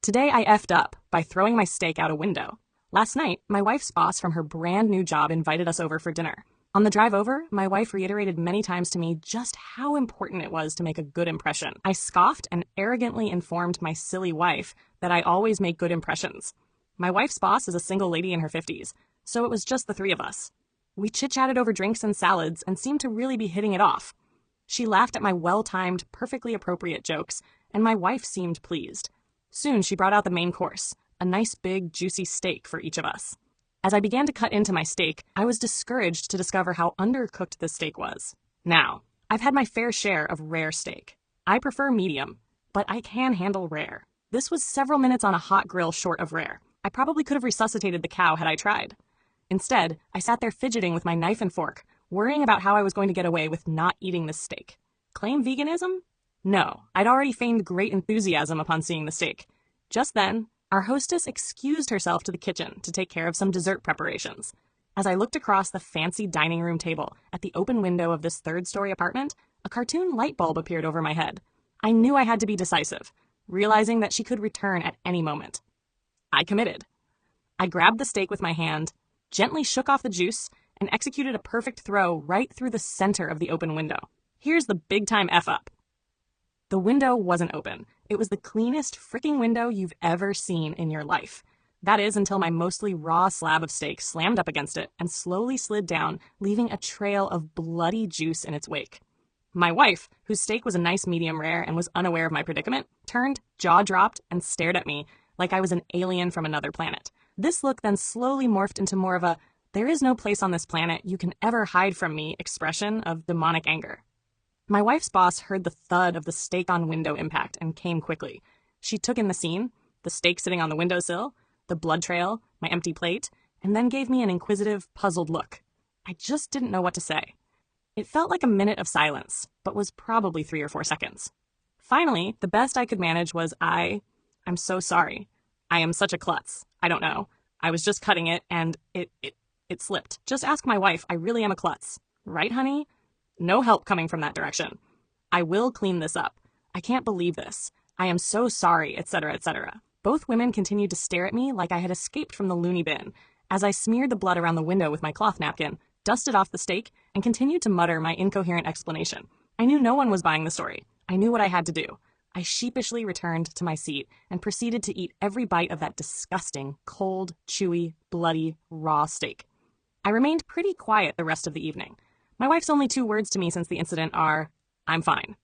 Today I effed up by throwing my steak out a window. Last night, my wife's boss from her brand new job invited us over for dinner. On the drive over, my wife reiterated many times to me just how important it was to make a good impression. I scoffed and arrogantly informed my silly wife that I always make good impressions. My wife's boss is a single lady in her 50s, so it was just the three of us. We chit-chatted over drinks and salads and seemed to really be hitting it off. She laughed at my well-timed, perfectly appropriate jokes, and my wife seemed pleased. Soon she brought out the main course, a nice big juicy steak for each of us. As I began to cut into my steak, I was discouraged to discover how undercooked the steak was. Now, I've had my fair share of rare steak. I prefer medium, but I can handle rare. This was several minutes on a hot grill short of rare. I probably could have resuscitated the cow had I tried. Instead, I sat there fidgeting with my knife and fork, worrying about how I was going to get away with not eating this steak. Claim veganism? No, I'd already feigned great enthusiasm upon seeing the steak. Just then, our hostess excused herself to the kitchen to take care of some dessert preparations. As I looked across the fancy dining room table at the open window of this third-story apartment, a cartoon light bulb appeared over my head. I knew I had to be decisive, realizing that she could return at any moment. I committed. I grabbed the steak with my hand, gently shook off the juice, and executed a perfect throw right through the center of the open window. Here's the big-time F-up. The window wasn't open. It was the cleanest fricking window you've ever seen in your life. That is, until my mostly raw slab of steak slammed up against it and slowly slid down, leaving a trail of bloody juice in its wake. My wife, whose steak was a nice medium rare and was unaware of my predicament, turned, jaw dropped, and stared at me like I was an alien from another planet. This look then slowly morphed into more of a, "there is no place on this planet you can ever hide from me" expression of demonic anger. My wife's boss heard the thud of the steak on window impact and came quickly. She took in the scene, the steak sitting on the windowsill, the blood trail, my empty plate, and then gave me an inquisitive, puzzled look. I just didn't know what to say. It felt like a minute of silence, but was probably 3 or 4 seconds. Finally, the best I could manage was I'm so sorry. I am such a klutz. I don't know. I was just cutting it and it slipped. Just ask my wife. I really am a klutz. Right, honey? No help coming from that direction. I will clean this up. I can't believe this. I am so sorry, etc., etc. Both women continued to stare at me like I had escaped from the loony bin as I smeared the blood around the window with my cloth napkin, dusted off the steak, and continued to mutter my incoherent explanation. I knew no one was buying the story. I knew what I had to do. I sheepishly returned to my seat and proceeded to eat every bite of that disgusting, cold, chewy, bloody, raw steak. I remained pretty quiet the rest of the evening. My wife's only 2 words to me since the incident are, "I'm fine."